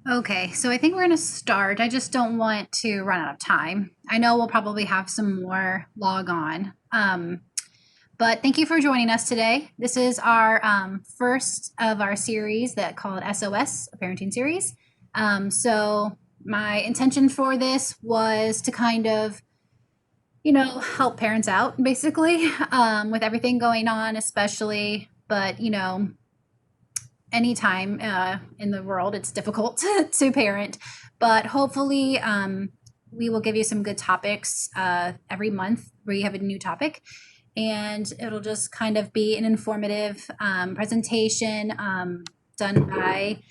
Okay, so I think we're going to start. I just don't want to run out of time. I know we'll probably have some more log on. But thank you for joining us today. This is our first of our series that called S.O.S, a parenting series. So my intention for this was to kind of, help parents out basically with everything going on, especially, but, anytime in the world, it's difficult to parent. But hopefully, we will give you some good topics every month where you have a new topic. And it'll just kind of be an informative presentation done by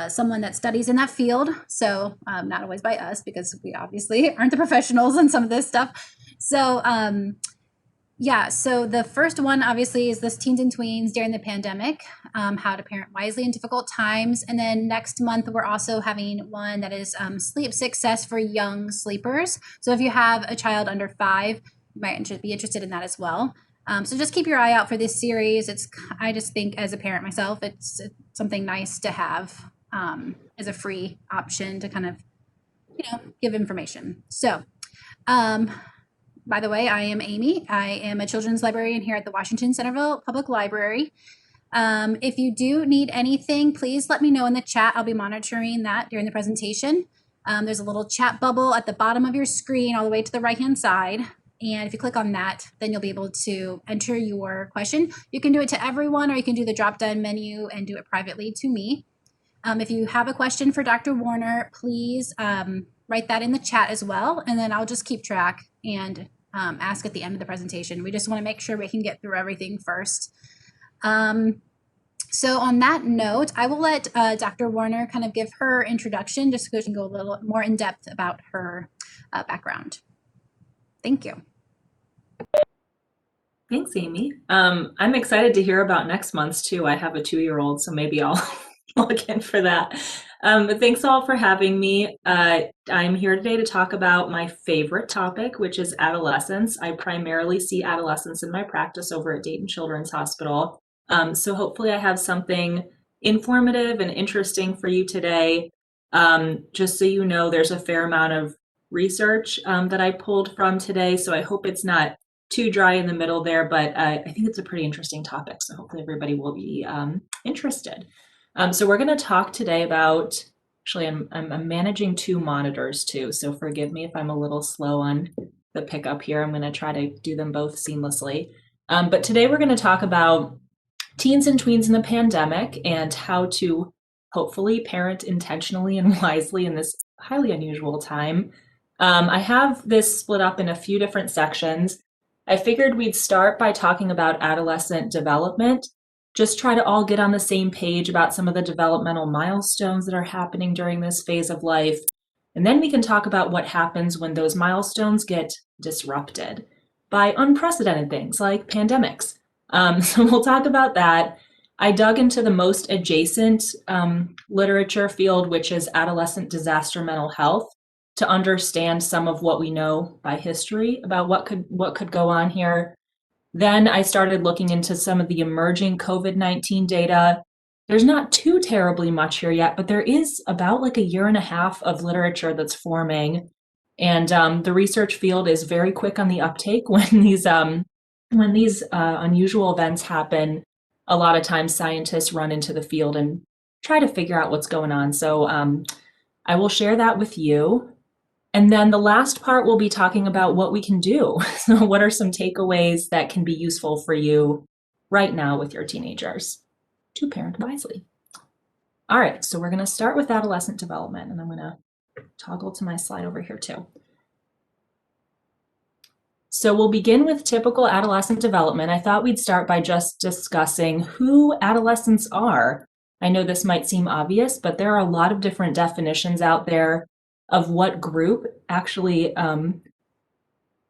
someone that studies in that field. So not always by us, because we obviously aren't the professionals in some of this stuff. So so the first one obviously is this teens and tweens during the pandemic, how to parent wisely in difficult times. And then next month, we're also having one that is sleep success for young sleepers. So if you have a child under 5, you might be interested in that as well. So just keep your eye out for this series. I just think as a parent myself, it's something nice to have as a free option to kind of, give information. So, by the way, I am Amy. I am a children's librarian here at the Washington Centerville Public Library. If you do need anything, please let me know in the chat. I'll be monitoring that during the presentation. There's a little chat bubble at the bottom of your screen all the way to the right-hand side. And if you click on that, then you'll be able to enter your question. You can do it to everyone, or you can do the drop-down menu and do it privately to me. If you have a question for Dr. Warner, please write that in the chat as well, and then I'll just keep track and ask at the end of the presentation. We just want to make sure we can get through everything first. So on that note, I will let Dr. Warner kind of give her introduction, just so we can go a little more in depth about her background. Thank you. Thanks, Amy. I'm excited to hear about next month's too. I have a 2-year-old, so maybe I'll look in for that. But thanks all for having me. I'm here today to talk about my favorite topic, which is adolescence. I primarily see adolescents in my practice over at Dayton Children's Hospital. So hopefully I have something informative and interesting for you today. Just so you know, there's a fair amount of research that I pulled from today, so I hope it's not too dry in the middle there, but I think it's a pretty interesting topic, so hopefully everybody will be interested. So we're going to talk today about, actually I'm managing 2 monitors too, so forgive me if I'm a little slow on the pickup here. I'm going to try to do them both seamlessly. But today we're going to talk about teens and tweens in the pandemic and how to hopefully parent intentionally and wisely in this highly unusual time. I have this split up in a few different sections. I figured we'd start by talking about adolescent development, just try to all get on the same page about some of the developmental milestones that are happening during this phase of life. And then we can talk about what happens when those milestones get disrupted by unprecedented things like pandemics. So we'll talk about that. I dug into the most adjacent literature field, which is adolescent disaster mental health, to understand some of what we know by history about what could go on here. Then I started looking into some of the emerging COVID-19 data. There's not too terribly much here yet, but there is about like a 1.5 years of literature that's forming. And the research field is very quick on the uptake when these unusual events happen. A lot of times scientists run into the field and try to figure out what's going on. So I will share that with you. And then the last part, we'll be talking about what we can do. So what are some takeaways that can be useful for you right now with your teenagers to parent wisely? All right, so we're going to start with adolescent development, and I'm going to toggle to my slide over here too. So we'll begin with typical adolescent development. I thought we'd start by just discussing who adolescents are. I know this might seem obvious, but there are a lot of different definitions out there of what group actually, of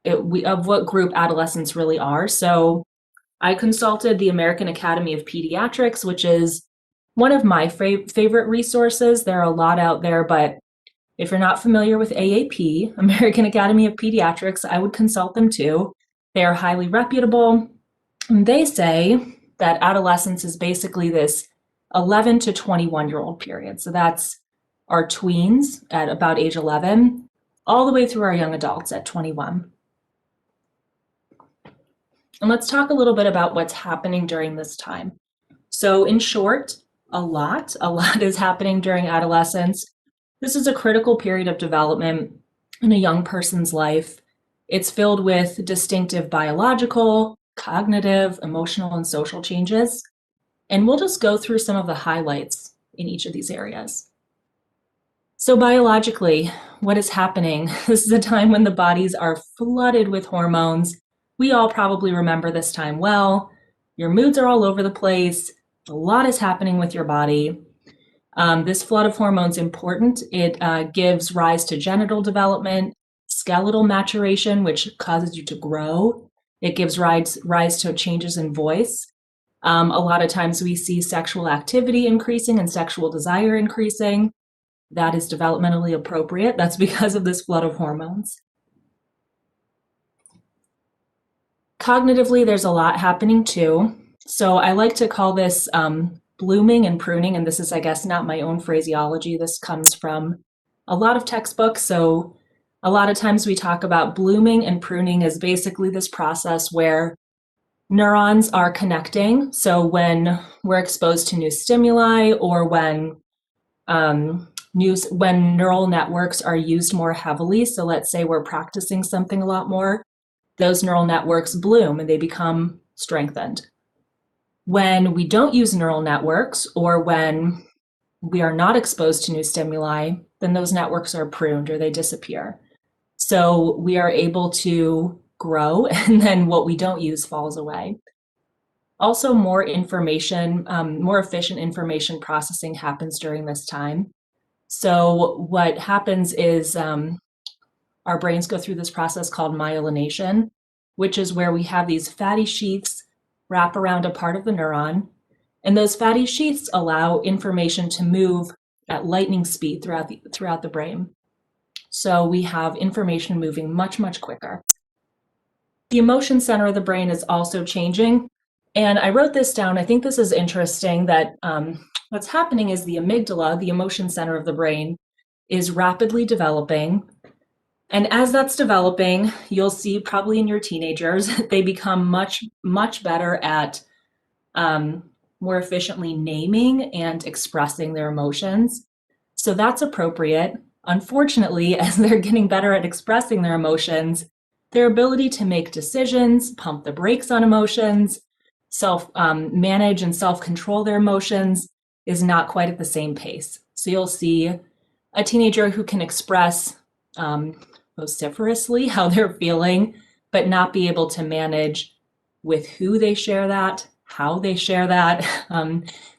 what group adolescents really are. So I consulted the American Academy of Pediatrics, which is one of my favorite resources. There are a lot out there, but if you're not familiar with AAP, American Academy of Pediatrics, I would consult them too. They are highly reputable. And they say that adolescence is basically this 11 to 21-year-old period. So that's our tweens at about age 11, all the way through our young adults at 21. And let's talk a little bit about what's happening during this time. So in short, a lot is happening during adolescence. This is a critical period of development in a young person's life. It's filled with distinctive biological, cognitive, emotional, and social changes. And we'll just go through some of the highlights in each of these areas. So biologically, what is happening? This is a time when the bodies are flooded with hormones. We all probably remember this time well. Your moods are all over the place. A lot is happening with your body. This flood of hormones is important. It gives rise to genital development, skeletal maturation, which causes you to grow. It gives rise to changes in voice. A lot of times we see sexual activity increasing and sexual desire increasing. That is developmentally appropriate. That's because of this flood of hormones. Cognitively, there's a lot happening too. So I like to call this blooming and pruning, and this is, I guess, not my own phraseology. This comes from a lot of textbooks. So a lot of times we talk about blooming and pruning as basically this process where neurons are connecting. So when we're exposed to new stimuli or when neural networks are used more heavily, so let's say we're practicing something a lot more, those neural networks bloom and they become strengthened. When we don't use neural networks or when we are not exposed to new stimuli, then those networks are pruned or they disappear. So we are able to grow, and then what we don't use falls away. Also, more information, more efficient information processing happens during this time. So what happens is our brains go through this process called myelination, which is where we have these fatty sheaths wrap around a part of the neuron. And those fatty sheaths allow information to move at lightning speed throughout the brain. So we have information moving much, much quicker. The emotion center of the brain is also changing. And I wrote this down. I think this is interesting that what's happening is the amygdala, the emotion center of the brain, is rapidly developing. And as that's developing, you'll see probably in your teenagers, they become much, much better at more efficiently naming and expressing their emotions. So that's appropriate. Unfortunately, as they're getting better at expressing their emotions, their ability to make decisions, pump the brakes on emotions, manage and self-control their emotions is not quite at the same pace. So you'll see a teenager who can express vociferously how they're feeling, but not be able to manage with who they share that, how they share that.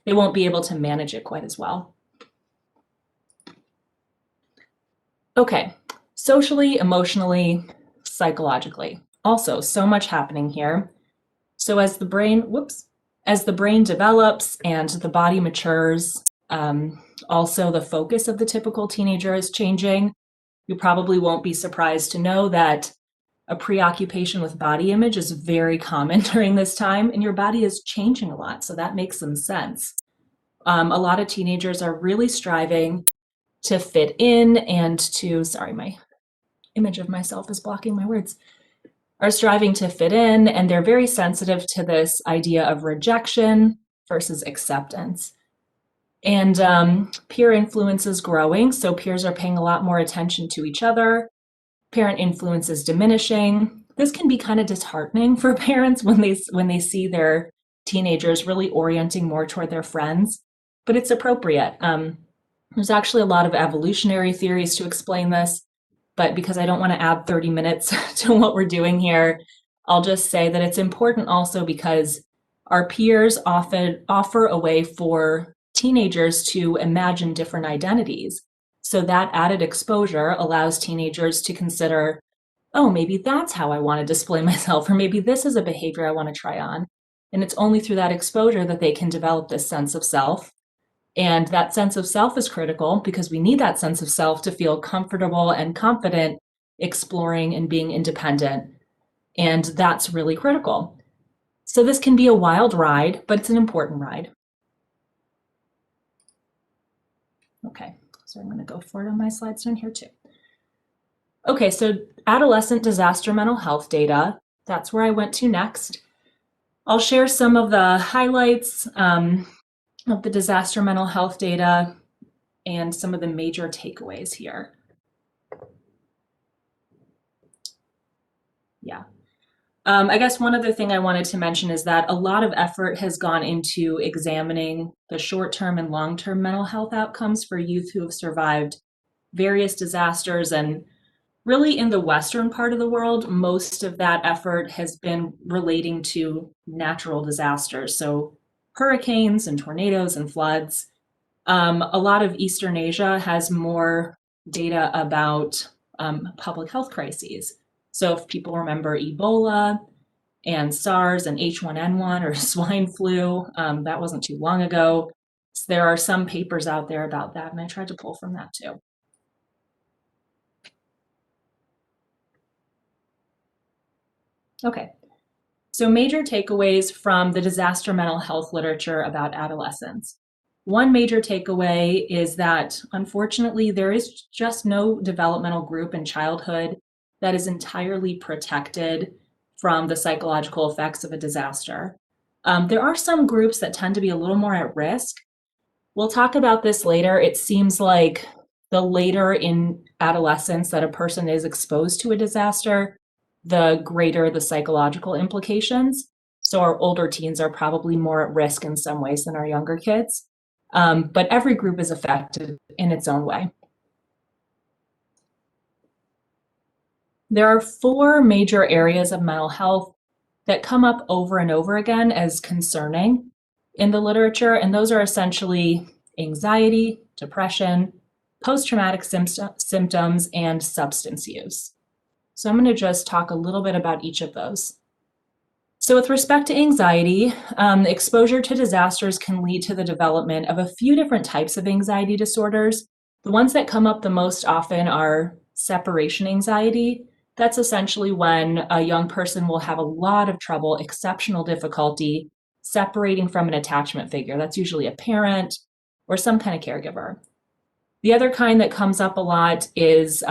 They won't be able to manage it quite as well. Okay, socially, emotionally, psychologically. Also, so much happening here. So as the brain develops and the body matures, also the focus of the typical teenager is changing. You probably won't be surprised to know that a preoccupation with body image is very common during this time, and your body is changing a lot, so that makes some sense. A lot of teenagers are really striving to fit in and to, sorry, my image of myself is blocking my words, are striving to fit in, and they're very sensitive to this idea of rejection versus acceptance. And peer influence is growing, so peers are paying a lot more attention to each other. Parent influence is diminishing. This can be kind of disheartening for parents when they see their teenagers really orienting more toward their friends, but it's appropriate. There's actually a lot of evolutionary theories to explain this, but because I don't want to add 30 minutes to what we're doing here, I'll just say that it's important also because our peers often offer a way for teenagers to imagine different identities. So that added exposure allows teenagers to consider, oh, maybe that's how I want to display myself, or maybe this is a behavior I want to try on. And it's only through that exposure that they can develop this sense of self. And that sense of self is critical because we need that sense of self to feel comfortable and confident exploring and being independent. And that's really critical. So this can be a wild ride, but it's an important ride. Okay, so I'm going to go forward on my slides down here too. Okay, so adolescent disaster mental health data, that's where I went to next. I'll share some of the highlights of the disaster mental health data and some of the major takeaways here. Yeah. I guess one other thing I wanted to mention is that a lot of effort has gone into examining the short-term and long-term mental health outcomes for youth who have survived various disasters. And really in the Western part of the world, most of that effort has been relating to natural disasters. So hurricanes and tornadoes and floods. A lot of Eastern Asia has more data about public health crises. So if people remember Ebola and SARS and H1N1 or swine flu, that wasn't too long ago. So there are some papers out there about that, and I tried to pull from that too. Okay, so major takeaways from the disaster mental health literature about adolescents. One major takeaway is that, unfortunately, there is just no developmental group in childhood that is entirely protected from the psychological effects of a disaster. There are some groups that tend to be a little more at risk. We'll talk about this later. It seems like the later in adolescence that a person is exposed to a disaster, the greater the psychological implications. So our older teens are probably more at risk in some ways than our younger kids. But every group is affected in its own way. There are four major areas of mental health that come up over and over again as concerning in the literature, and those are essentially anxiety, depression, post-traumatic symptoms, and substance use. So I'm going to just talk a little bit about each of those. So with respect to anxiety, exposure to disasters can lead to the development of a few different types of anxiety disorders. The ones that come up the most often are separation anxiety. That's essentially when a young person will have a lot of trouble, exceptional difficulty, separating from an attachment figure. That's usually a parent or some kind of caregiver. The other kind that comes up a lot is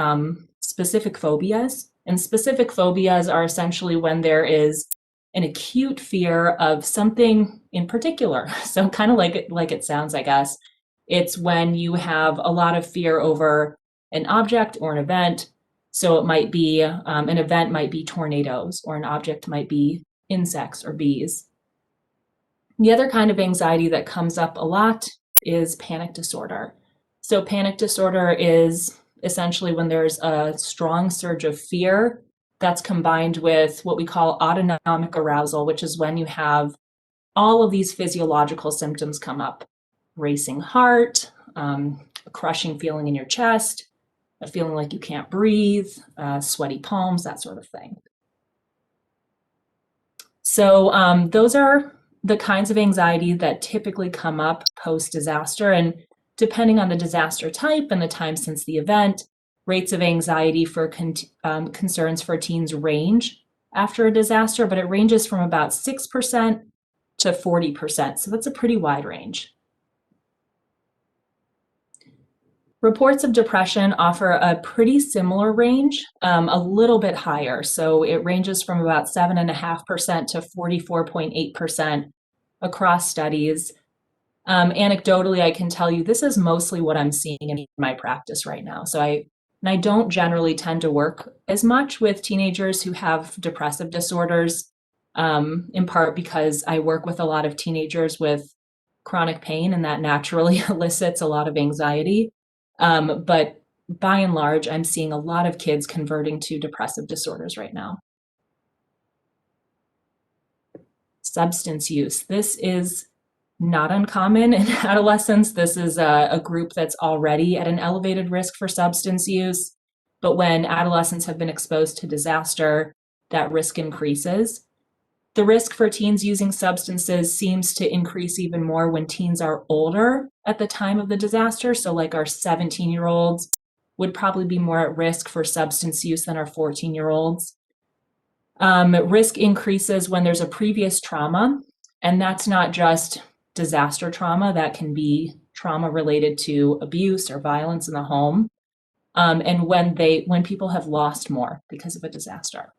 specific phobias. And specific phobias are essentially when there is an acute fear of something in particular. So kind of like it sounds, I guess. It's when you have a lot of fear over an object or an event. So it might be, an event might be tornadoes, or an object might be insects or bees. The other kind of anxiety that comes up a lot is panic disorder. So panic disorder is essentially when there's a strong surge of fear that's combined with what we call autonomic arousal, which is when you have all of these physiological symptoms come up: racing heart, a crushing feeling in your chest, a feeling like you can't breathe, sweaty palms, that sort of thing. So those are the kinds of anxiety that typically come up post-disaster, and depending on the disaster type and the time since the event, rates of anxiety for concerns for teens range after a disaster, but it ranges from about 6% to 40%. So that's a pretty wide range. Reports of depression offer a pretty similar range, a little bit higher. So it ranges from about 7.5% to 44.8% across studies. Anecdotally, I can tell you this is mostly what I'm seeing in my practice right now. So I don't generally tend to work as much with teenagers who have depressive disorders, in part because I work with a lot of teenagers with chronic pain, and that naturally elicits a lot of anxiety. But by and large, I'm seeing a lot of kids converting to depressive disorders right now. Substance use. This is not uncommon in adolescents. This is a group that's already at an elevated risk for substance use. But when adolescents have been exposed to disaster, that risk increases. The risk for teens using substances seems to increase even more when teens are older at the time of the disaster. So like our 17-year-olds would probably be more at risk for substance use than our 14-year-olds. Risk increases when there's a previous trauma, and that's not just disaster trauma. That can be trauma related to abuse or violence in the home, and when people have lost more because of a disaster.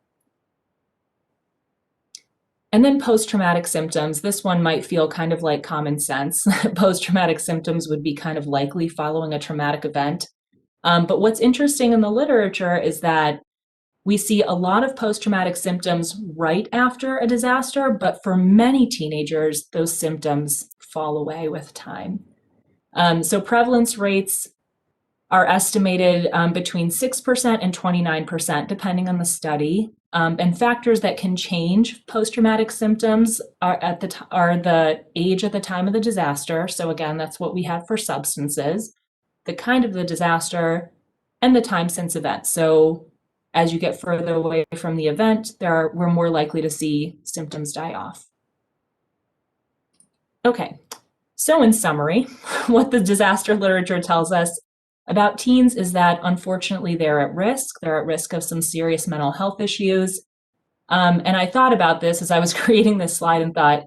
And then post-traumatic symptoms. This one might feel kind of like common sense. Post-traumatic symptoms would be kind of likely following a traumatic event. But what's interesting in the literature is that we see a lot of post-traumatic symptoms right after a disaster, but for many teenagers, those symptoms fall away with time. So prevalence rates are estimated between 6% and 29%, depending on the study. And factors that can change post-traumatic symptoms are the age at the time of the disaster. So again, that's what we had for substances, the kind of the disaster, and the time since event. So as you get further away from the event, we're more likely to see symptoms die off. Okay, so in summary, what the disaster literature tells us about teens is that unfortunately they're at risk. They're at risk of some serious mental health issues. And I thought about this as I was creating this slide and thought,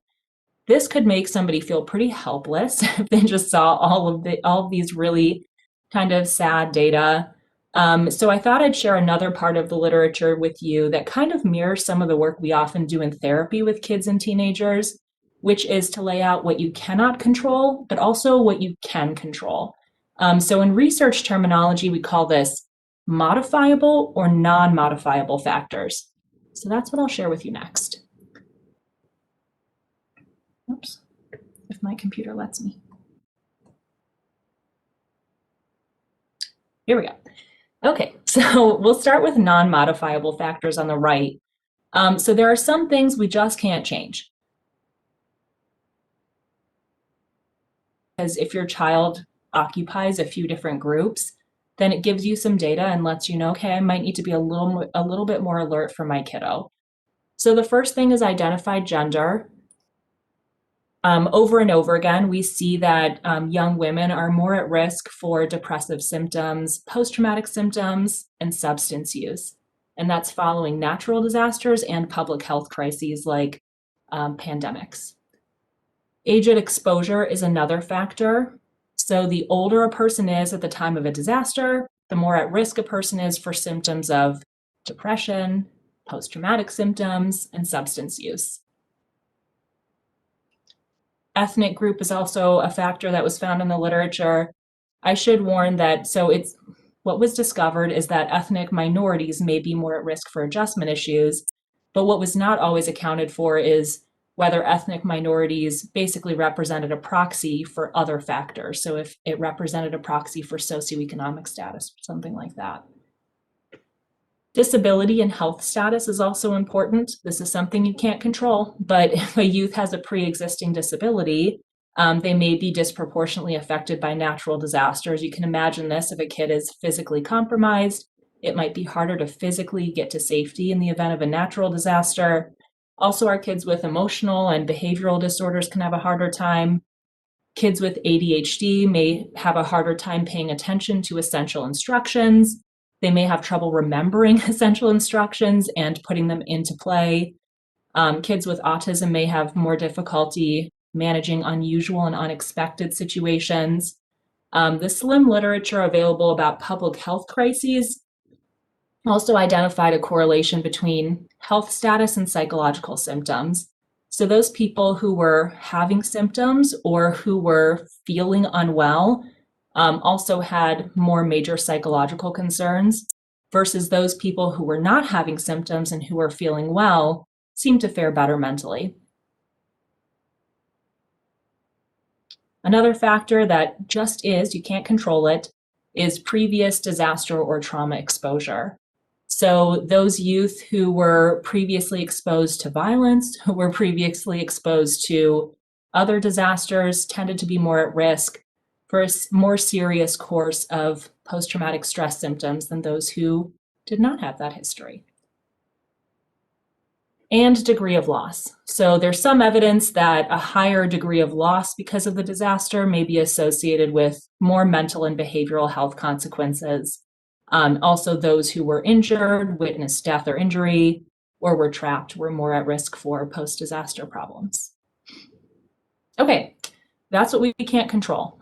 this could make somebody feel pretty helpless if they just saw all of these really kind of sad data. So I thought I'd share another part of the literature with you that kind of mirrors some of the work we often do in therapy with kids and teenagers, which is to lay out what you cannot control, but also what you can control. So in research terminology, we call this modifiable or non-modifiable factors. So that's what I'll share with you next. Oops, if my computer lets me. Here we go. Okay, so we'll start with non-modifiable factors on the right. So there are some things we just can't change. Because if your child occupies a few different groups, then it gives you some data and lets you know, okay, I might need to be a little bit more alert for my kiddo. So the first thing is identify gender. Over and over again, we see that young women are more at risk for depressive symptoms, post-traumatic symptoms, and substance use. And that's following natural disasters and public health crises like pandemics. Age at exposure is another factor. So the older a person is at the time of a disaster, the more at risk a person is for symptoms of depression, post-traumatic symptoms, and substance use. Ethnic group is also a factor that was found in the literature. I should warn that, what was discovered is that ethnic minorities may be more at risk for adjustment issues, but what was not always accounted for is whether ethnic minorities basically represented a proxy for other factors. So if it represented a proxy for socioeconomic status, something like that. Disability and health status is also important. This is something you can't control, but if a youth has a pre-existing disability, they may be disproportionately affected by natural disasters. You can imagine this: if a kid is physically compromised, it might be harder to physically get to safety in the event of a natural disaster. Also, our kids with emotional and behavioral disorders can have a harder time. Kids with ADHD may have a harder time paying attention to essential instructions. They may have trouble remembering essential instructions and putting them into play. Kids with autism may have more difficulty managing unusual and unexpected situations. The slim literature available about public health crises also identified a correlation between health status and psychological symptoms. So those people who were having symptoms or who were feeling unwell also had more major psychological concerns, versus those people who were not having symptoms and who were feeling well seemed to fare better mentally. Another factor that just is, you can't control it, is previous disaster or trauma exposure. So those youth who were previously exposed to violence, who were previously exposed to other disasters, tended to be more at risk for a more serious course of post-traumatic stress symptoms than those who did not have that history. And degree of loss. So there's some evidence that a higher degree of loss because of the disaster may be associated with more mental and behavioral health consequences. Also, those who were injured, witnessed death or injury, or were trapped were more at risk for post-disaster problems. Okay, That's what we can't control.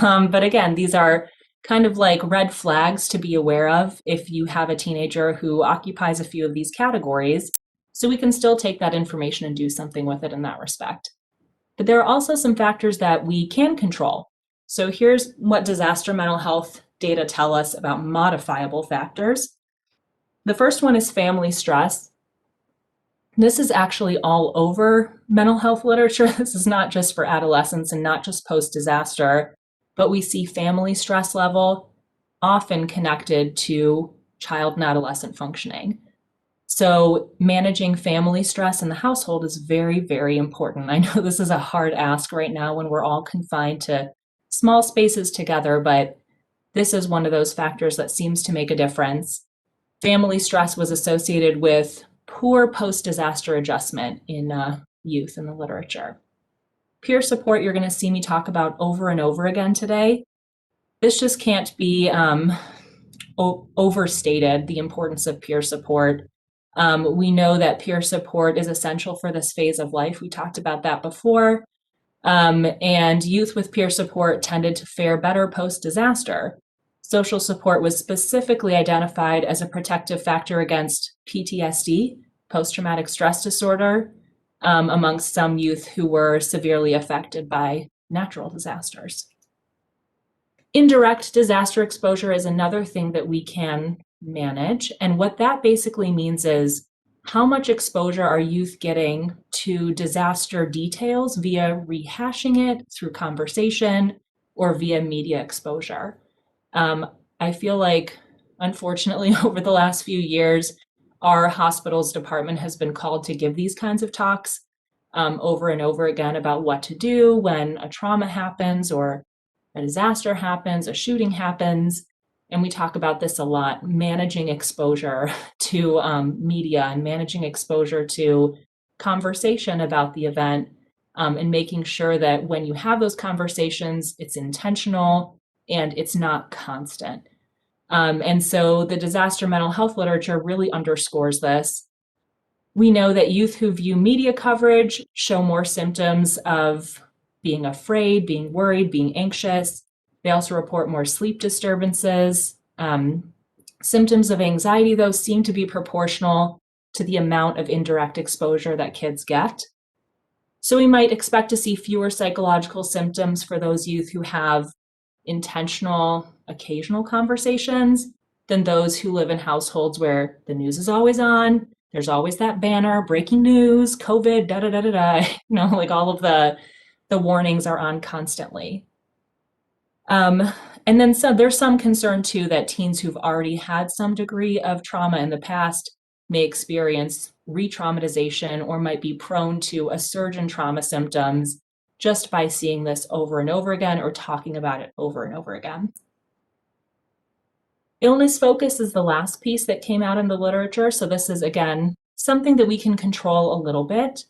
But again, these are kind of like red flags to be aware of if you have a teenager who occupies a few of these categories, so we can still take that information and do something with it in that respect. But there are also some factors that we can control. So here's what disaster mental health data tell us about modifiable factors. The first one is family stress. This is actually all over mental health literature. This is not just for adolescents and not just post-disaster, but we see family stress level often connected to child and adolescent functioning. So managing family stress in the household is very, very important. I know this is a hard ask right now when we're all confined to small spaces together, but this is one of those factors that seems to make a difference. Family stress was associated with poor post-disaster adjustment in youth in the literature. Peer support, you're going to see me talk about over and over again today. This just can't be overstated, the importance of peer support. We know that peer support is essential for this phase of life. We talked about that before. And youth with peer support tended to fare better post-disaster. Social support was specifically identified as a protective factor against PTSD, post-traumatic stress disorder, amongst some youth who were severely affected by natural disasters. Indirect disaster exposure is another thing that we can manage. And what that basically means is how much exposure are youth getting to disaster details via rehashing it through conversation or via media exposure. I feel like, unfortunately, over the last few years, our hospital's department has been called to give these kinds of talks over and over again about what to do when a trauma happens or a disaster happens, a shooting happens. And we talk about this a lot, managing exposure to media and managing exposure to conversation about the event, and making sure that when you have those conversations, it's intentional and it's not constant. And so the disaster mental health literature really underscores this. We know that youth who view media coverage show more symptoms of being afraid, being worried, being anxious. They also report more sleep disturbances. Symptoms of anxiety, though, seem to be proportional to the amount of indirect exposure that kids get. So we might expect to see fewer psychological symptoms for those youth who have intentional, occasional conversations than those who live in households where the news is always on. There's always that banner, breaking news, COVID, da da da da da. Like all of the warnings are on constantly. And then there's some concern too that teens who've already had some degree of trauma in the past may experience re-traumatization or might be prone to a surge in trauma symptoms just by seeing this over and over again or talking about it over and over again. Illness focus is the last piece that came out in the literature. So this is, again, something that we can control a little bit.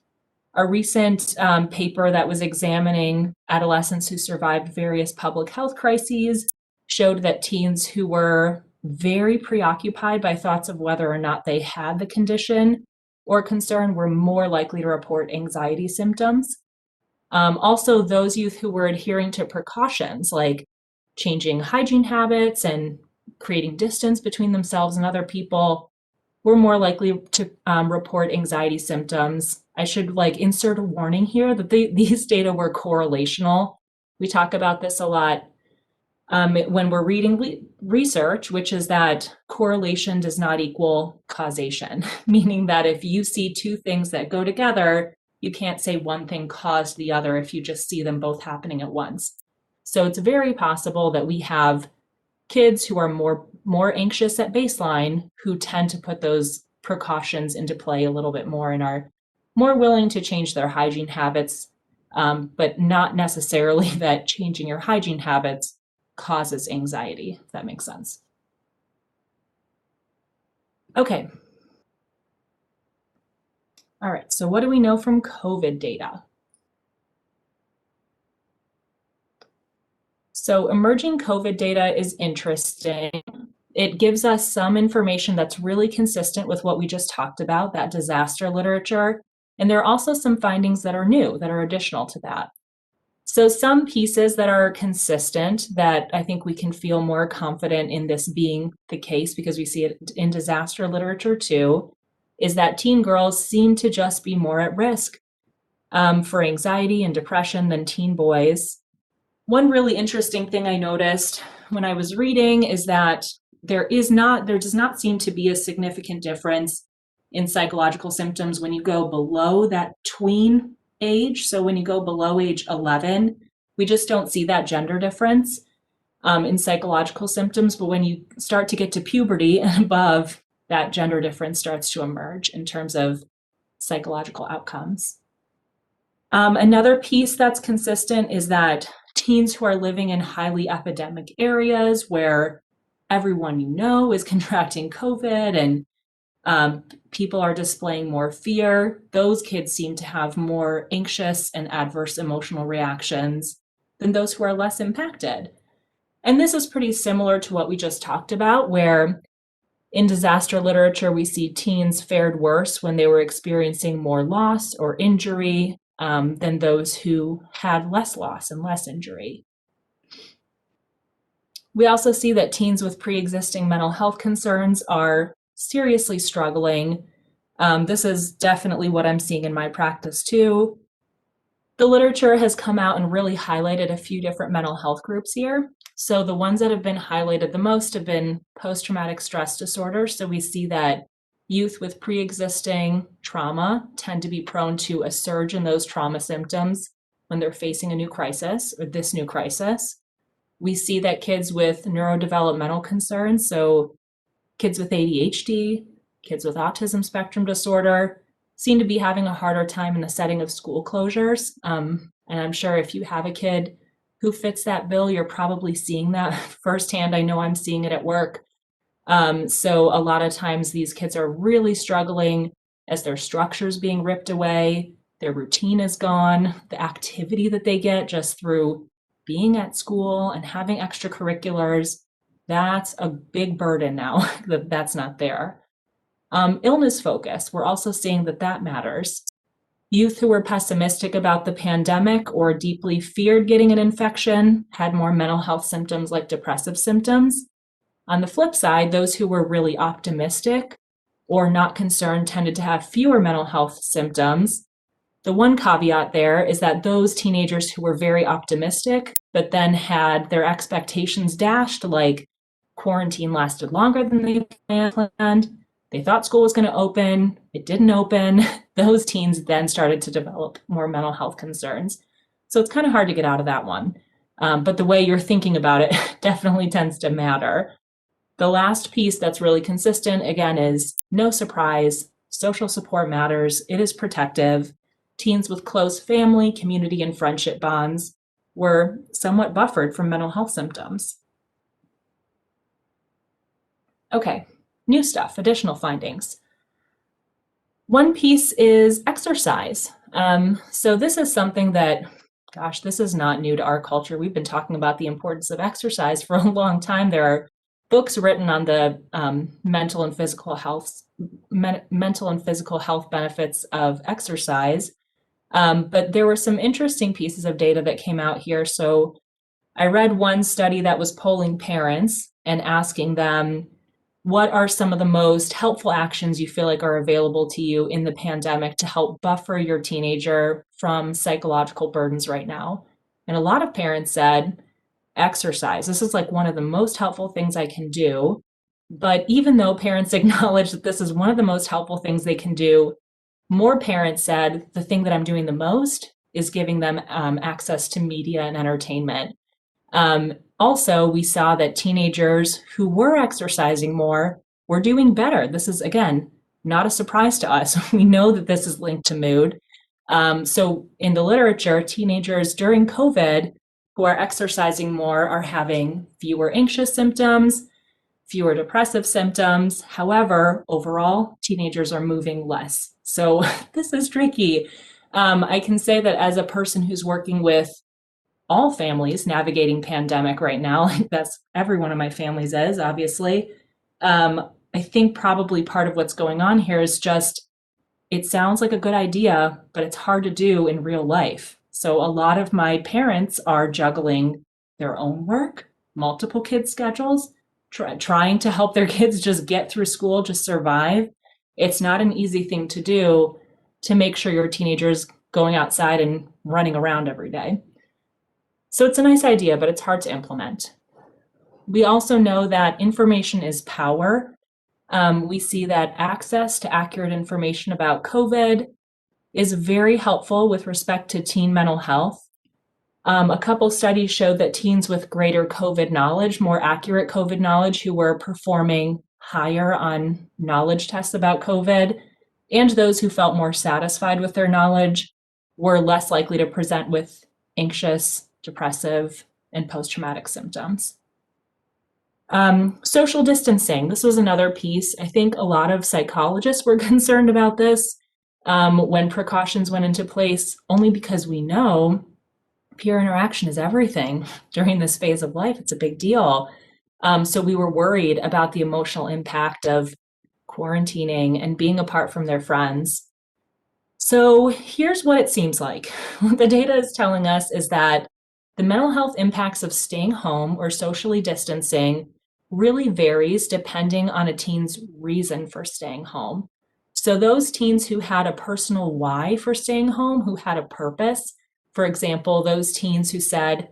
A recent paper that was examining adolescents who survived various public health crises showed that teens who were very preoccupied by thoughts of whether or not they had the condition or concern were more likely to report anxiety symptoms. Also, those youth who were adhering to precautions like changing hygiene habits and creating distance between themselves and other people were more likely to report anxiety symptoms. I should insert a warning here that these data were correlational. We talk about this a lot when we're reading research, which is that correlation does not equal causation, meaning that if you see two things that go together, you can't say one thing caused the other if you just see them both happening at once. So it's very possible that we have kids who are more anxious at baseline who tend to put those precautions into play a little bit more and are more willing to change their hygiene habits, but not necessarily that changing your hygiene habits causes anxiety, if that makes sense. Okay. All right, so what do we know from COVID data? So emerging COVID data is interesting. It gives us some information that's really consistent with what we just talked about, that disaster literature. And there are also some findings that are new, that are additional to that. So some pieces that are consistent that I think we can feel more confident in this being the case, because we see it in disaster literature too, is that teen girls seem to just be more at risk for anxiety and depression than teen boys. One really interesting thing I noticed when I was reading is that there does not seem to be a significant difference in psychological symptoms when you go below that tween age. So when you go below age 11, we just don't see that gender difference in psychological symptoms. But when you start to get to puberty and above, that gender difference starts to emerge in terms of psychological outcomes. Another piece that's consistent is that teens who are living in highly epidemic areas where everyone you know is contracting COVID and people are displaying more fear, those kids seem to have more anxious and adverse emotional reactions than those who are less impacted. And this is pretty similar to what we just talked about, where in disaster literature, we see teens fared worse when they were experiencing more loss or injury than those who had less loss and less injury. We also see that teens with pre-existing mental health concerns are seriously struggling. This is definitely what I'm seeing in my practice too. The literature has come out and really highlighted a few different mental health groups here. So the ones that have been highlighted the most have been post-traumatic stress disorder. So we see that youth with pre-existing trauma tend to be prone to a surge in those trauma symptoms when they're facing a new crisis or this new crisis. We see that kids with neurodevelopmental concerns, so kids with ADHD, kids with autism spectrum disorder, seem to be having a harder time in the setting of school closures. And I'm sure if you have a kid who fits that bill, you're probably seeing that firsthand. I know I'm seeing it at work. So a lot of times these kids are really struggling as their structure's being ripped away, their routine is gone, the activity that they get just through being at school and having extracurriculars, that's a big burden now that's not there. Illness focus, we're also seeing that matters. Youth who were pessimistic about the pandemic or deeply feared getting an infection had more mental health symptoms like depressive symptoms. On the flip side, those who were really optimistic or not concerned tended to have fewer mental health symptoms. The one caveat there is that those teenagers who were very optimistic, but then had their expectations dashed, like quarantine lasted longer than they planned, they thought school was going to open, it didn't open, those teens then started to develop more mental health concerns. So it's kind of hard to get out of that one. But the way you're thinking about it definitely tends to matter. The last piece that's really consistent, again, is no surprise, social support matters, it is protective. Teens with close family, community, and friendship bonds were somewhat buffered from mental health symptoms. Okay, new stuff, additional findings. One piece is exercise. So this is something that, gosh, this is not new to our culture. We've been talking about the importance of exercise for a long time. There are books written on the mental and physical health benefits of exercise. But there were some interesting pieces of data that came out here. So I read one study that was polling parents and asking them, what are some of the most helpful actions you feel like are available to you in the pandemic to help buffer your teenager from psychological burdens right now? And a lot of parents said, exercise. This is like one of the most helpful things I can do. But even though parents acknowledge that this is one of the most helpful things they can do, more parents said the thing that I'm doing the most is giving them access to media and entertainment. Also, we saw that teenagers who were exercising more were doing better. This is, again, not a surprise to us. We know that this is linked to mood. So in the literature, teenagers during COVID who are exercising more are having fewer anxious symptoms, fewer depressive symptoms. However, overall, teenagers are moving less. So this is tricky. I can say that as a person who's working with all families navigating pandemic right now, like that's every one of my families is, obviously. I think probably part of what's going on here is just, it sounds like a good idea, but it's hard to do in real life. So a lot of my parents are juggling their own work, multiple kids' schedules, trying to help their kids just get through school, just survive. It's not an easy thing to do to make sure your teenager's going outside and running around every day. So it's a nice idea, but it's hard to implement. We also know that information is power. We see that access to accurate information about COVID is very helpful with respect to teen mental health. A couple studies showed that teens with greater COVID knowledge, more accurate COVID knowledge, who were performing higher on knowledge tests about COVID, and those who felt more satisfied with their knowledge were less likely to present with anxious, depressive, and post-traumatic symptoms. Social distancing. This was another piece. I think a lot of psychologists were concerned about this when precautions went into place, only because we know peer interaction is everything during this phase of life. It's a big deal. So we were worried about the emotional impact of quarantining and being apart from their friends. So here's what it seems like. What the data is telling us is that the mental health impacts of staying home or socially distancing really varies depending on a teen's reason for staying home. So those teens who had a personal why for staying home, who had a purpose, for example, those teens who said,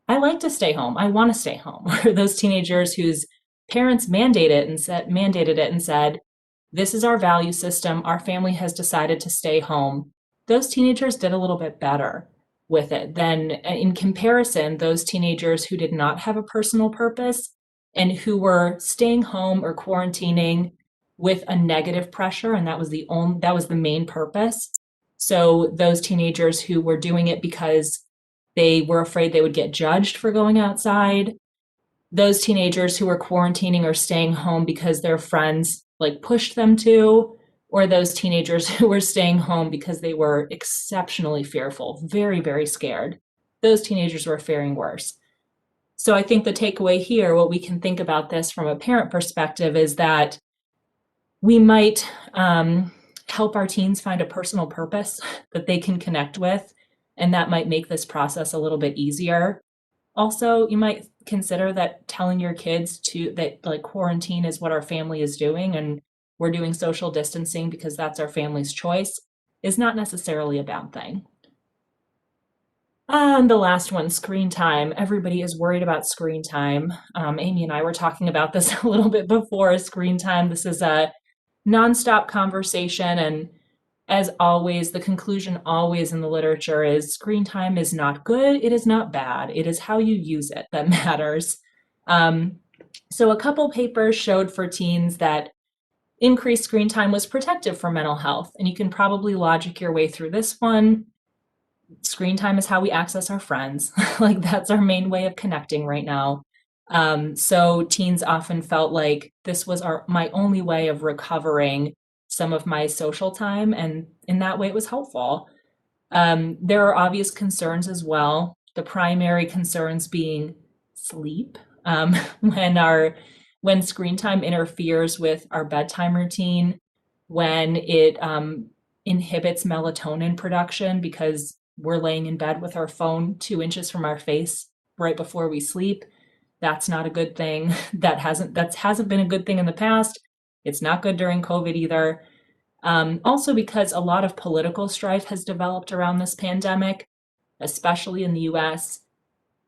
I like to stay home, I want to stay home, or those teenagers whose parents mandated it and said, this is our value system, our family has decided to stay home. Those teenagers did a little bit better with it than, in comparison, those teenagers who did not have a personal purpose and who were staying home or quarantining with a negative pressure, and that was the main purpose. So those teenagers who were doing it because they were afraid they would get judged for going outside, those teenagers who were quarantining or staying home because their friends like pushed them to, or those teenagers who were staying home because they were exceptionally fearful, very, very scared. Those teenagers were faring worse. So I think the takeaway here, what we can think about this from a parent perspective, is that we might help our teens find a personal purpose that they can connect with, and that might make this process a little bit easier. Also, you might consider that telling your kids that like quarantine is what our family is doing and we're doing social distancing because that's our family's choice is not necessarily a bad thing. And the last one, screen time. Everybody is worried about screen time. Amy and I were talking about this a little bit before. Screen time, this is a nonstop conversation, and as always, the conclusion always in the literature is screen time is not good, it is not bad, it is how you use it that matters. So a couple papers showed for teens that increased screen time was protective for mental health, and you can probably logic your way through this one. Screen time is how we access our friends. Like that's our main way of connecting right now. So teens often felt like this was my only way of recovering some of my social time, and in that way it was helpful. There are obvious concerns as well. The primary concerns being sleep. When screen time interferes with our bedtime routine, when it inhibits melatonin production because we're laying in bed with our phone 2 inches from our face right before we sleep. That's not a good thing. That hasn't been a good thing in the past. It's not good during COVID either. Also because a lot of political strife has developed around this pandemic, especially in the US.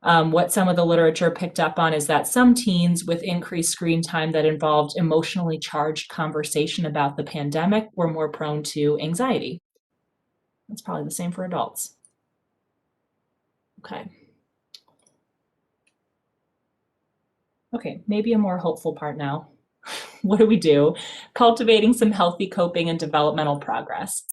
What some of the literature picked up on is that some teens with increased screen time that involved emotionally charged conversation about the pandemic were more prone to anxiety. That's probably the same for adults. Okay, maybe a more hopeful part now. What do we do? Cultivating some healthy coping and developmental progress.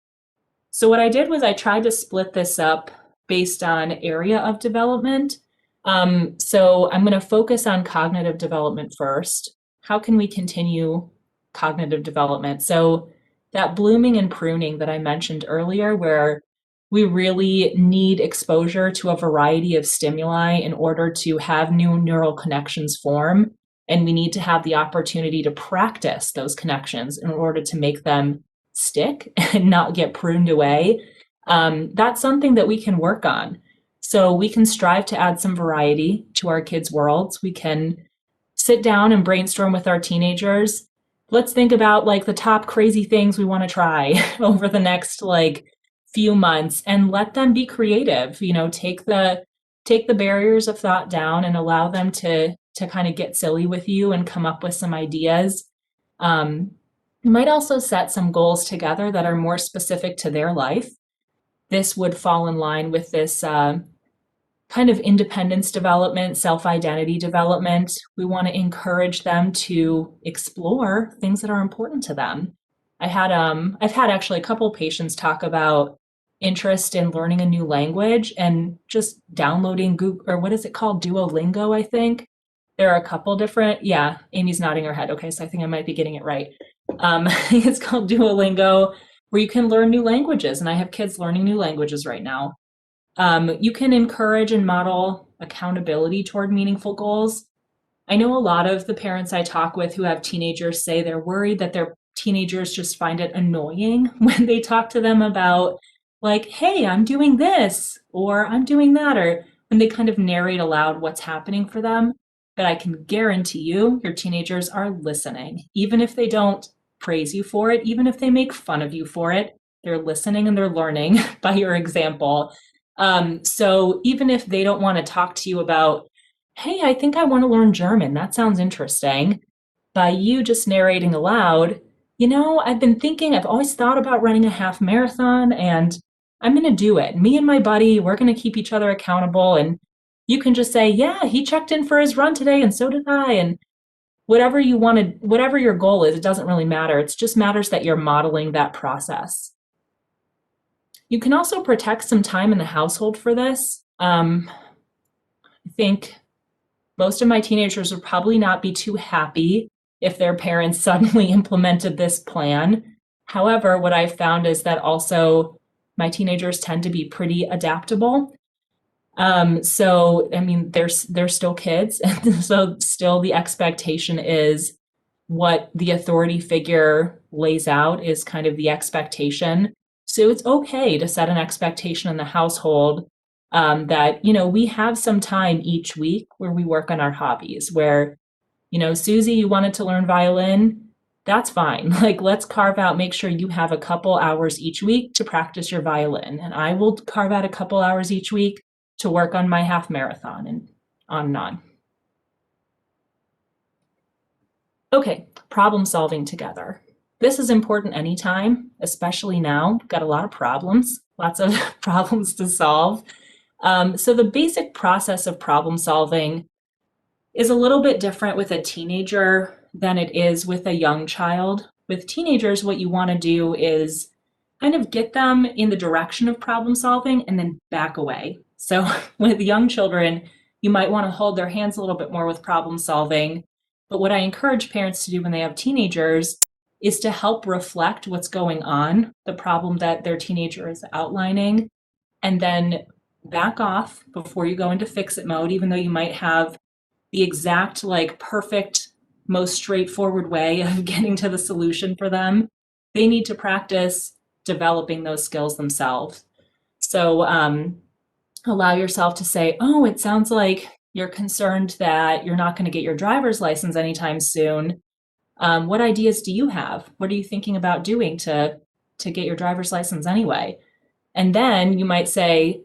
So what I did was I tried to split this up based on area of development. So I'm going to focus on cognitive development first. How can we continue cognitive development? So that blooming and pruning that I mentioned earlier, where we really need exposure to a variety of stimuli in order to have new neural connections form. And we need to have the opportunity to practice those connections in order to make them stick and not get pruned away. That's something that we can work on. So we can strive to add some variety to our kids' worlds. We can sit down and brainstorm with our teenagers. Let's think about like the top crazy things we want to try over the next like few months and let them be creative. Take the barriers of thought down and allow them to kind of get silly with you and come up with some ideas. You might also set some goals together that are more specific to their life. This would fall in line with this kind of independence development, self-identity development. We want to encourage them to explore things that are important to them. I've had actually a couple patients talk about interest in learning a new language and just downloading Google, or what is it called? Duolingo, I think. There are a couple different, yeah, Amy's nodding her head. Okay, so I think I might be getting it right. It's called Duolingo, where you can learn new languages. And I have kids learning new languages right now. You can encourage and model accountability toward meaningful goals. I know a lot of the parents I talk with who have teenagers say they're worried that their teenagers just find it annoying when they talk to them about, like, hey, I'm doing this or I'm doing that, or when they kind of narrate aloud what's happening for them. But I can guarantee you, your teenagers are listening. Even if they don't praise you for it, even if they make fun of you for it, they're listening and they're learning by your example. So even if they don't want to talk to you about, hey, I think I want to learn German, that sounds interesting, by you just narrating aloud, I've been thinking, I've always thought about running a half marathon and I'm going to do it. Me and my buddy, we're going to keep each other accountable. And you can just say, yeah, he checked in for his run today and so did I. And whatever you wanted, whatever your goal is, it doesn't really matter. It just matters that you're modeling that process. You can also protect some time in the household for this. I think most of my teenagers would probably not be too happy if their parents suddenly implemented this plan. However, what I've found is that also my teenagers tend to be pretty adaptable. So I mean, they're still kids, and so still the expectation is what the authority figure lays out is kind of the expectation. So it's okay to set an expectation in the household that, we have some time each week where we work on our hobbies, where, Susie, you wanted to learn violin. That's fine. Like, let's carve out, make sure you have a couple hours each week to practice your violin. And I will carve out a couple hours each week to work on my half marathon and on and on. Okay, problem solving together. This is important anytime, especially now. We've got a lot of problems, lots of problems to solve. So the basic process of problem solving is a little bit different with a teenager than it is with a young child. With teenagers, what you want to do is kind of get them in the direction of problem solving and then back away. So with young children, you might want to hold their hands a little bit more with problem solving. But what I encourage parents to do when they have teenagers is to help reflect what's going on, the problem that their teenager is outlining, and then back off before you go into fix it mode, even though you might have the exact, like, perfect, most straightforward way of getting to the solution for them. They need to practice developing those skills themselves. So allow yourself to say, oh, it sounds like you're concerned that you're not going to get your driver's license anytime soon. What ideas do you have? What are you thinking about doing to get your driver's license anyway? And then you might say,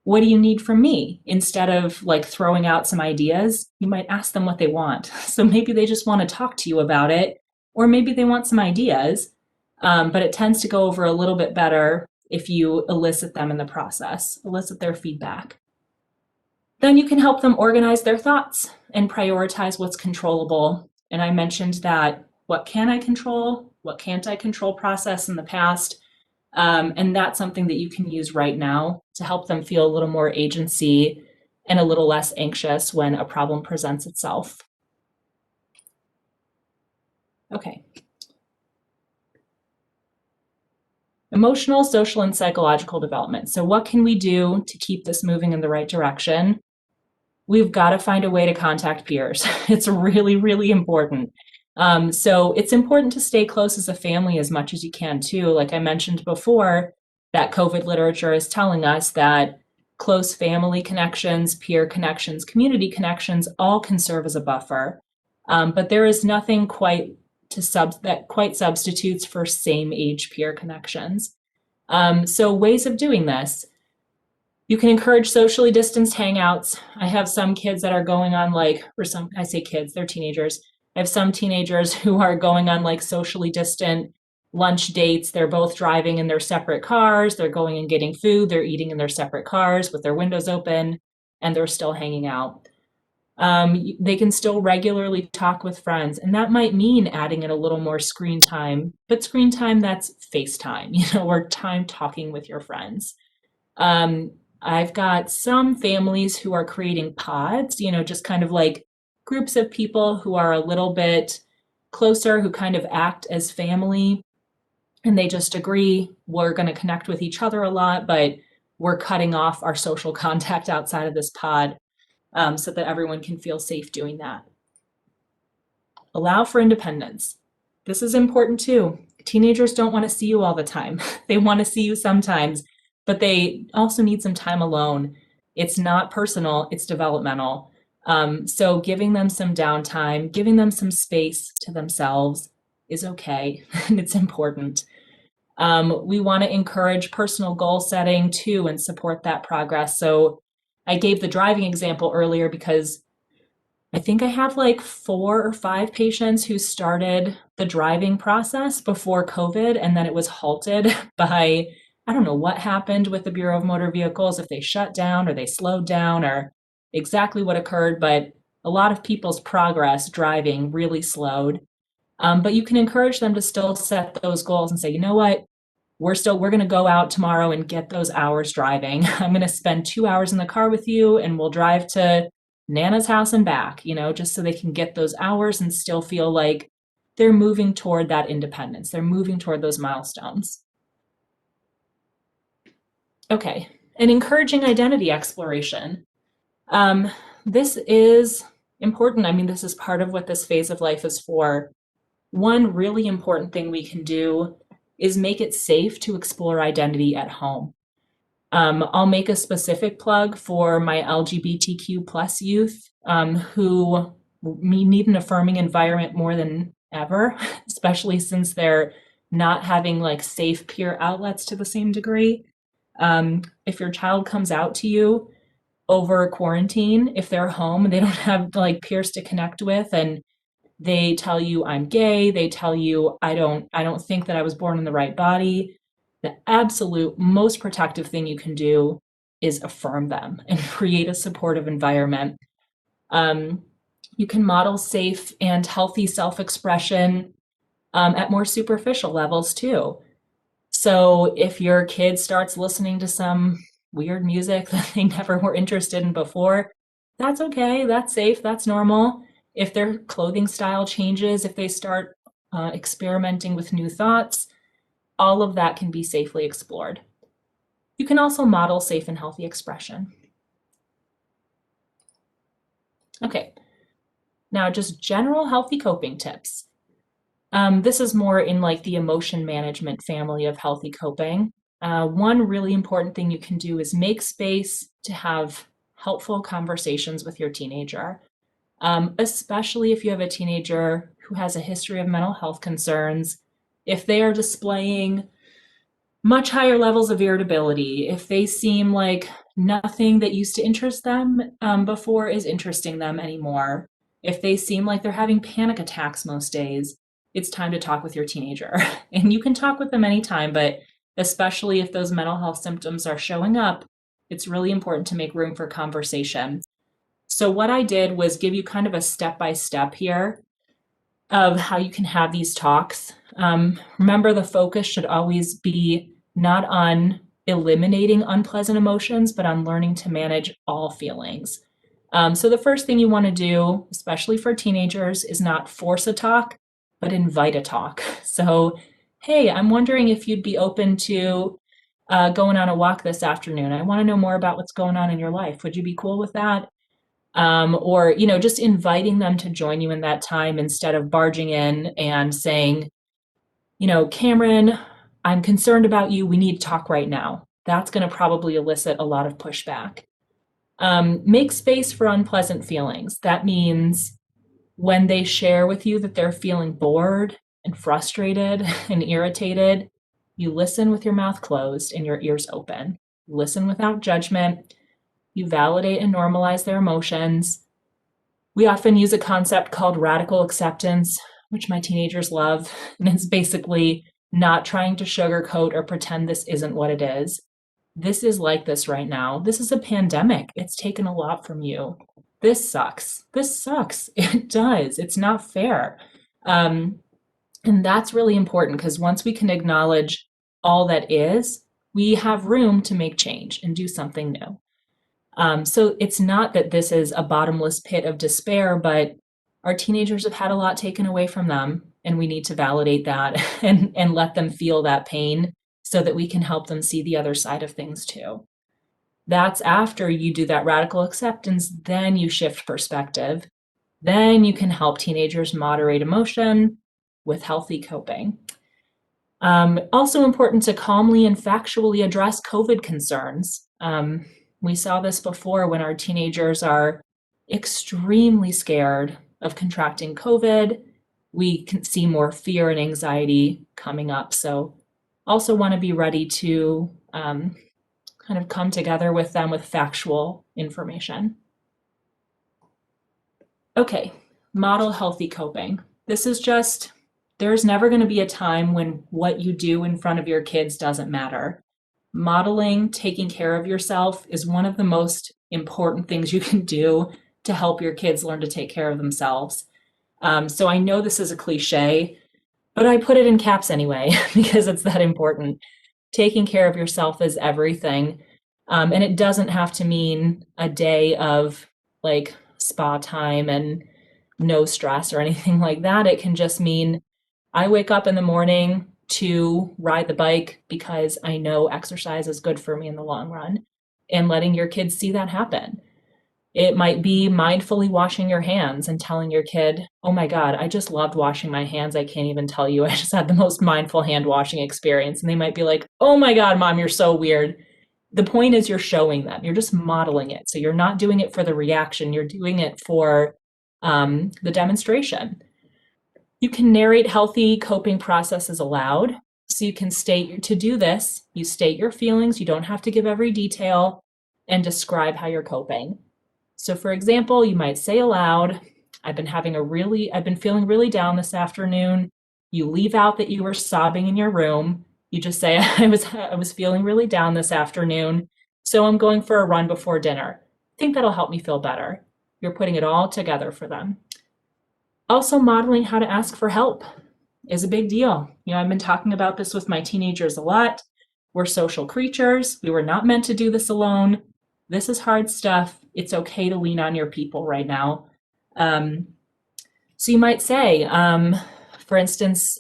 what do you need from me? Instead of like throwing out some ideas, you might ask them what they want. So maybe they just want to talk to you about it, or maybe they want some ideas, but it tends to go over a little bit better if you elicit them in the process, elicit their feedback. Then you can help them organize their thoughts and prioritize what's controllable. And I mentioned that what can I control, what can't I control process in the past. And that's something that you can use right now to help them feel a little more agency and a little less anxious when a problem presents itself. Okay. Emotional, social, and psychological development. So what can we do to keep this moving in the right direction? We've got to find a way to contact peers. It's really, really important. So it's important to stay close as a family as much as you can too. Like I mentioned before, that COVID literature is telling us that close family connections, peer connections, community connections all can serve as a buffer. But there is nothing that quite substitutes for same age peer connections. So ways of doing this. You can encourage socially distanced hangouts. I have some kids that are going on I say kids, they're teenagers. I have some teenagers who are going on like socially distant lunch dates. They're both driving in their separate cars. They're going and getting food. They're eating in their separate cars with their windows open, and they're still hanging out. They can still regularly talk with friends, and that might mean adding in a little more screen time, but screen time that's FaceTime, or time talking with your friends. I've got some families who are creating pods, just kind of like groups of people who are a little bit closer, who kind of act as family, and they just agree we're going to connect with each other a lot, but we're cutting off our social contact outside of this pod, so that everyone can feel safe doing that. Allow for independence. This is important too. Teenagers don't want to see you all the time. They want to see you sometimes, but they also need some time alone. It's not personal, it's developmental. So giving them some downtime, giving them some space to themselves is okay, and it's important. We want to encourage personal goal setting too and support that progress. So I gave the driving example earlier because I think I have like 4 or 5 patients who started the driving process before COVID, and then it was halted by, I don't know what happened with the Bureau of Motor Vehicles, if they shut down or they slowed down or exactly what occurred, but a lot of people's progress driving really slowed. But you can encourage them to still set those goals and say, you know what, we're going to go out tomorrow and get those hours driving. I'm going to spend 2 hours in the car with you, and we'll drive to Nana's house and back, just so they can get those hours and still feel like they're moving toward that independence. They're moving toward those milestones. Okay, and encouraging identity exploration. This is important. I mean, this is part of what this phase of life is for. One really important thing we can do is make it safe to explore identity at home. I'll make a specific plug for my LGBTQ plus youth who need an affirming environment more than ever, especially since they're not having like safe peer outlets to the same degree. If your child comes out to you over quarantine, if they're home and they don't have like peers to connect with, and they tell you I'm gay, they tell you I don't think that I was born in the right body, the absolute most protective thing you can do is affirm them and create a supportive environment. You can model safe and healthy self-expression at more superficial levels too. So if your kid starts listening to some weird music that they never were interested in before, that's okay, that's safe, that's normal. If their clothing style changes, if they start experimenting with new thoughts, all of that can be safely explored. You can also model safe and healthy expression. Okay, now just general healthy coping tips. This is more in like the emotion management family of healthy coping. One really important thing you can do is make space to have helpful conversations with your teenager, especially if you have a teenager who has a history of mental health concerns, if they are displaying much higher levels of irritability, if they seem like nothing that used to interest them before is interesting them anymore, if they seem like they're having panic attacks most days, it's time to talk with your teenager. And you can talk with them anytime, but especially if those mental health symptoms are showing up, it's really important to make room for conversation. So what I did was give you kind of a step-by-step here of how you can have these talks. Remember, the focus should always be not on eliminating unpleasant emotions, but on learning to manage all feelings. So the first thing you want to do, especially for teenagers, is not force a talk, but invite a talk. So, hey, I'm wondering if you'd be open to going on a walk this afternoon. I want to know more about what's going on in your life. Would you be cool with that? Or, just inviting them to join you in that time instead of barging in and saying, Cameron, I'm concerned about you. We need to talk right now. That's going to probably elicit a lot of pushback. Make space for unpleasant feelings. That means when they share with you that they're feeling bored and frustrated and irritated, you listen with your mouth closed and your ears open. Listen without judgment. You validate and normalize their emotions. We often use a concept called radical acceptance, which my teenagers love. And it's basically not trying to sugarcoat or pretend this isn't what it is. This is like this right now. This is a pandemic. It's taken a lot from you. This sucks. This sucks. It does. It's not fair. And that's really important because once we can acknowledge all that is, we have room to make change and do something new. So it's not that this is a bottomless pit of despair, but our teenagers have had a lot taken away from them, and we need to validate that and let them feel that pain so that we can help them see the other side of things too. That's after you do that radical acceptance, then you shift perspective. Then you can help teenagers moderate emotion with healthy coping. Also important to calmly and factually address COVID concerns. We saw this before when our teenagers are extremely scared of contracting COVID. We can see more fear and anxiety coming up. So also want to be ready to kind of come together with them with factual information. Okay, model healthy coping. This is just, there's never going to be a time when what you do in front of your kids doesn't matter. Modeling, taking care of yourself is one of the most important things you can do to help your kids learn to take care of themselves. So I know this is a cliche, but I put it in caps anyway because it's that important. Taking care of yourself is everything. And it doesn't have to mean a day of like spa time and no stress or anything like that. It can just mean I wake up in the morning to ride the bike because I know exercise is good for me in the long run, and letting your kids see that happen. It might be mindfully washing your hands and telling your kid, oh my God, I just loved washing my hands. I can't even tell you. I just had the most mindful hand washing experience. And they might be like, oh my God, mom, you're so weird. The point is you're showing them, you're just modeling it. So you're not doing it for the reaction, you're doing it for the demonstration. You can narrate healthy coping processes aloud. So you can state, to do this, you state your feelings, you don't have to give every detail, and describe how you're coping. So for example, you might say aloud, I've been feeling really down this afternoon. You leave out that you were sobbing in your room. You just say, I was feeling really down this afternoon, so I'm going for a run before dinner. I think that'll help me feel better. You're putting it all together for them. Also, modeling how to ask for help is a big deal. I've been talking about this with my teenagers a lot. We're social creatures. We were not meant to do this alone. This is hard stuff. It's okay to lean on your people right now. So you might say, for instance,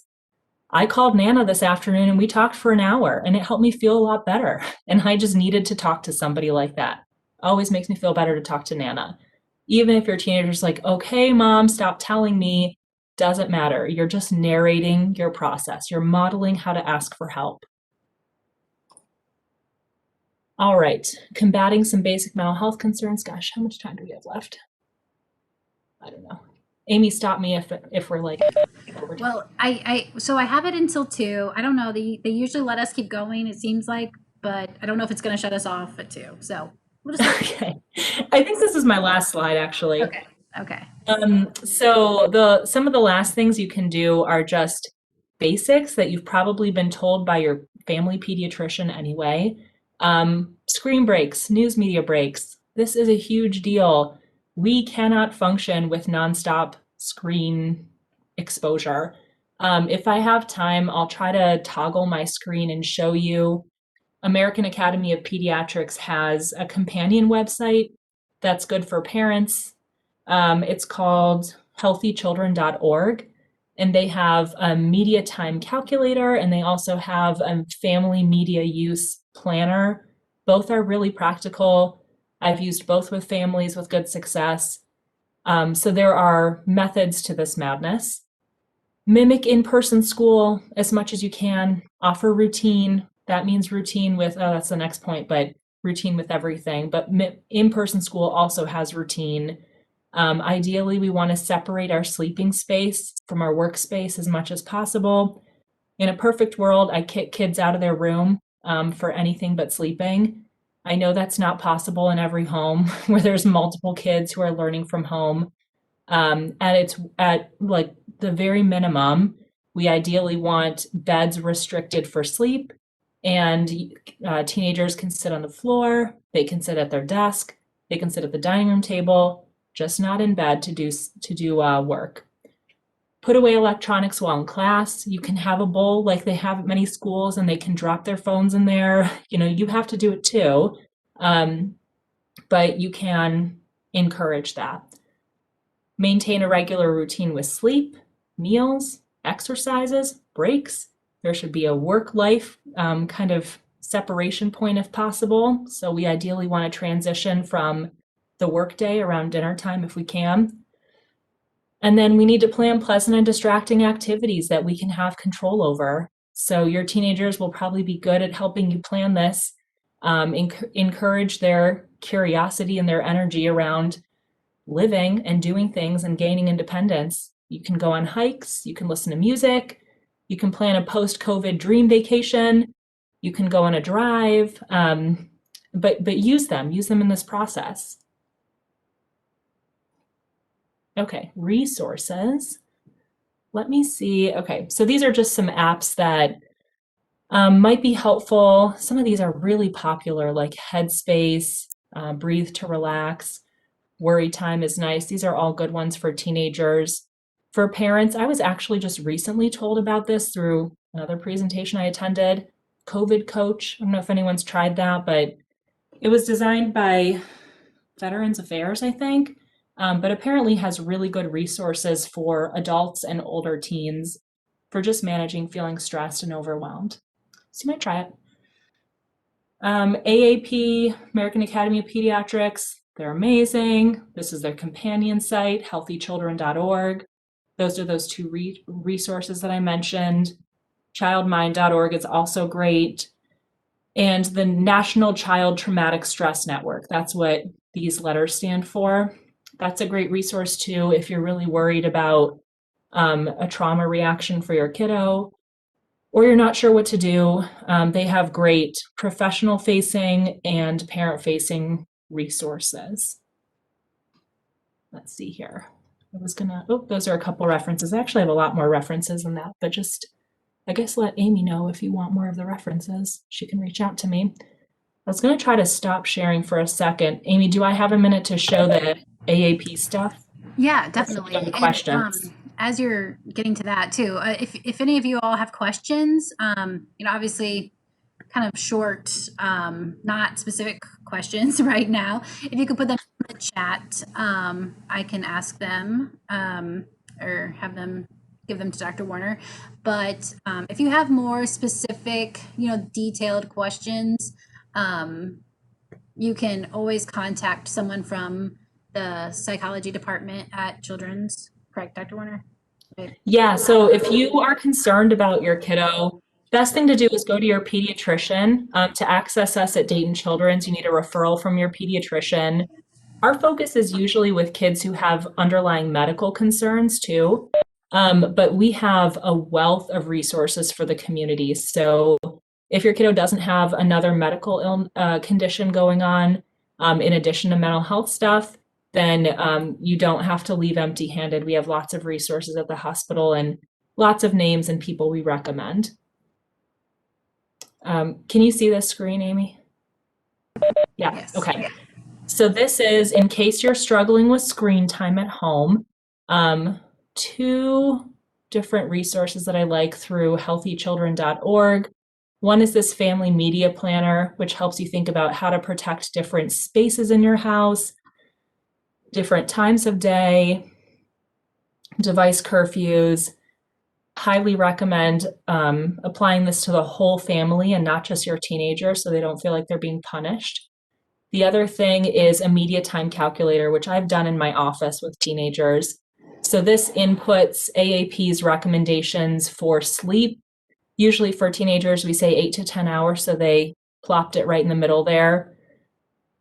I called Nana this afternoon and we talked for an hour and it helped me feel a lot better. And I just needed to talk to somebody like that. Always makes me feel better to talk to Nana. Even if your teenager's like, okay, mom, stop telling me, doesn't matter. You're just narrating your process. You're modeling how to ask for help. All right, combating some basic mental health concerns. Gosh, how much time do we have left? I don't know. Amy, stop me if we're like over time. Well, so I have it until 2. I don't know. They usually let us keep going, it seems like, but I don't know if it's going to shut us off at 2. So we'll just Okay. I think this is my last slide, actually. Okay. So some of the last things you can do are just basics that you've probably been told by your family pediatrician anyway. Screen breaks, news media breaks. This is a huge deal. We cannot function with nonstop screen exposure. If I have time, I'll try to toggle my screen and show you. American Academy of Pediatrics has a companion website that's good for parents. It's called healthychildren.org, and they have a media time calculator, and they also have a family media use planner. Both are really practical. I've used both with families with good success. So there are methods to this madness. Mimic in-person school as much as you can. Offer routine. That means routine with, oh, that's the next point, but routine with everything. But in-person school also has routine. Ideally, we want to separate our sleeping space from our workspace as much as possible. In a perfect world, I kick kids out of their room for anything but sleeping. I know that's not possible in every home where there's multiple kids who are learning from home. At like the very minimum, we ideally want beds restricted for sleep, and teenagers can sit on the floor, they can sit at their desk, they can sit at the dining room table, just not in bed to do work. Put away electronics while in class. You can have a bowl like they have at many schools, and they can drop their phones in there. You have to do it too, but you can encourage that. Maintain a regular routine with sleep, meals, exercises, breaks. There should be a work-life kind of separation point if possible. So we ideally want to transition from the workday around dinner time if we can. And then we need to plan pleasant and distracting activities that we can have control over. So your teenagers will probably be good at helping you plan this. Encourage their curiosity and their energy around living and doing things and gaining independence. You can go on hikes, you can listen to music, you can plan a post-COVID dream vacation, you can go on a drive, but use them in this process. Okay, resources. Let me see. Okay, so these are just some apps that might be helpful. Some of these are really popular, like Headspace, Breathe to Relax. Worry Time is nice. These are all good ones for teenagers. For parents, I was actually just recently told about this through another presentation I attended. COVID Coach. I don't know if anyone's tried that, but it was designed by Veterans Affairs, I think, but apparently has really good resources for adults and older teens for just managing feeling stressed and overwhelmed. So you might try it. AAP, American Academy of Pediatrics, they're amazing. This is their companion site, healthychildren.org. Those are those two resources that I mentioned. Childmind.org is also great. And the National Child Traumatic Stress Network, that's what these letters stand for. That's a great resource too if you're really worried about a trauma reaction for your kiddo, or you're not sure what to do. They have great professional facing and parent facing resources. Let's see here. Those are a couple references. I actually have a lot more references than that, but just, I guess, let Amy know if you want more of the references. She can reach out to me. I was going to try to stop sharing for a second. Amy, do I have a minute to show the AAP stuff? Yeah, definitely. And questions. as you're getting to that too, if any of you all have questions, obviously kind of short, not specific questions right now. If you could put them in the chat, I can ask them or have them give them to Dr. Warner. But if you have more specific, detailed questions, you can always contact someone from the psychology department at Children's, correct, Dr. Warner? Yeah, so if you are concerned about your kiddo, best thing to do is go to your pediatrician. To access us at Dayton Children's, you need a referral from your pediatrician. Our focus is usually with kids who have underlying medical concerns too, but we have a wealth of resources for the community. So if your kiddo doesn't have another medical condition going on, in addition to mental health stuff, then you don't have to leave empty-handed. We have lots of resources at the hospital and lots of names and people we recommend. Can you see this screen, Amy? Yeah, yes. Okay. Yeah. So this is in case you're struggling with screen time at home. Two different resources that I like through healthychildren.org. One is this family media planner, which helps you think about how to protect different spaces in your house, different times of day, device curfews. Highly recommend applying this to the whole family and not just your teenager so they don't feel like they're being punished. The other thing is a media time calculator, which I've done in my office with teenagers. So this inputs AAP's recommendations for sleep. Usually for teenagers, we say 8 to 10 hours, so they plopped it right in the middle there.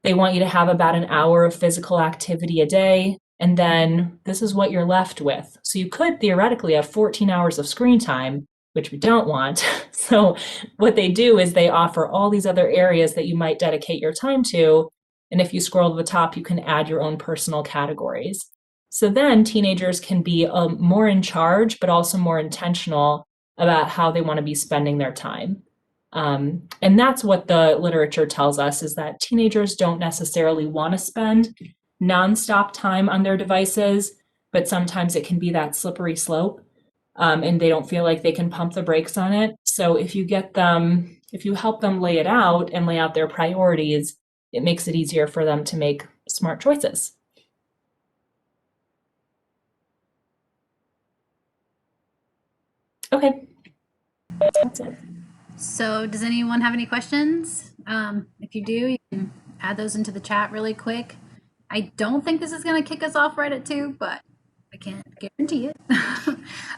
They want you to have about an hour of physical activity a day, and then this is what you're left with. So you could theoretically have 14 hours of screen time, which we don't want. So what they do is they offer all these other areas that you might dedicate your time to, and if you scroll to the top, you can add your own personal categories. So then teenagers can be more in charge, but also more intentional about how they want to be spending their time. And that's what the literature tells us, is that teenagers don't necessarily want to spend nonstop time on their devices, but sometimes it can be that slippery slope, and they don't feel like they can pump the brakes on it. So if you help them lay it out and lay out their priorities, it makes it easier for them to make smart choices. Okay, that's it. So does anyone have any questions? If you do, you can add those into the chat really quick. I don't think this is going to kick us off right at 2, but I can't guarantee it.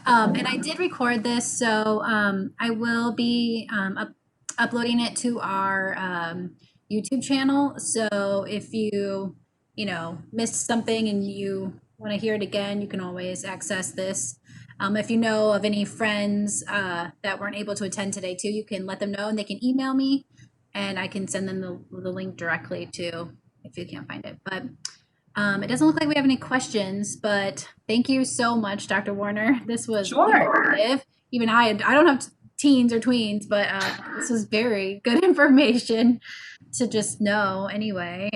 And I did record this, so I will be uploading it to our YouTube channel. So if you missed something and you want to hear it again, you can always access this. If you know of any friends that weren't able to attend today too, you can let them know and they can email me and I can send them the link directly too if you can't find it. But it doesn't look like we have any questions, but thank you so much, Dr. Warner. This was Sure. informative. Even I don't have teens or tweens, but this was very good information to just know anyway.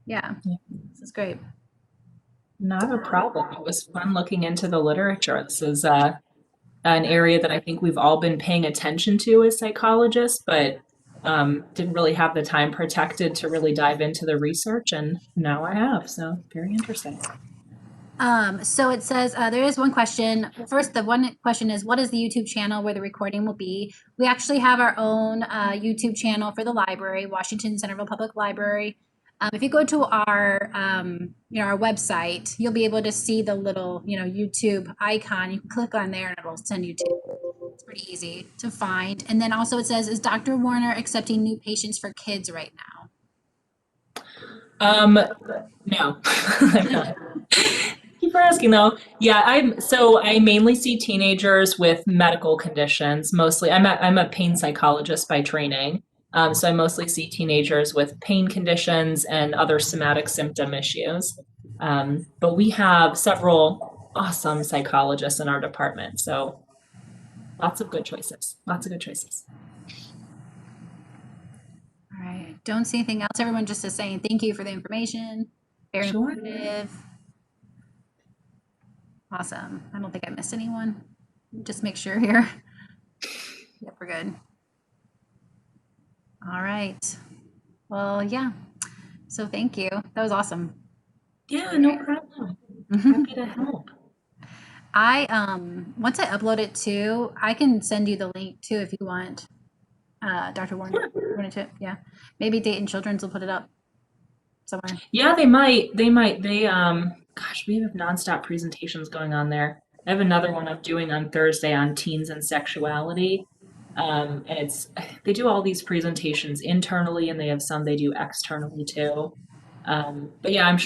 Yeah, this is great. Not a problem. It was fun looking into the literature. This is an area that I think we've all been paying attention to as psychologists, but didn't really have the time protected to really dive into the research, and now I have. So very interesting. So it says there is one question. First, the one question is, what is the YouTube channel where the recording will be? We actually have our own YouTube channel for the library, Washington Centerville Public Library. If you go to our our website, you'll be able to see the little YouTube icon. You can click on there and it'll send you to. It's pretty easy to find. And then also it says, is Dr. Warner accepting new patients for kids right No, I'm not. Thank you for asking though. Yeah, I mainly see teenagers with medical conditions. Mostly, I'm a pain psychologist by training. So I mostly see teenagers with pain conditions and other somatic symptom issues. But we have several awesome psychologists in our department. So lots of good choices. Lots of good choices. All right. Don't see anything else. Everyone just is saying thank you for the information. Very Sure. informative. Awesome. I don't think I missed anyone. Just make sure here. Yep, we're good. All right. Well, yeah. So thank you. That was awesome. Yeah, no problem. Happy to help. I once I upload it too, I can send you the link too if you want. Dr. Warner, you wanted to, yeah. Maybe Dayton Children's will put it up somewhere. Yeah, they might. Gosh, we have nonstop presentations going on there. I have another one I'm doing on Thursday on teens and sexuality. And they do all these presentations internally and they have some they do externally too. But yeah, I'm sure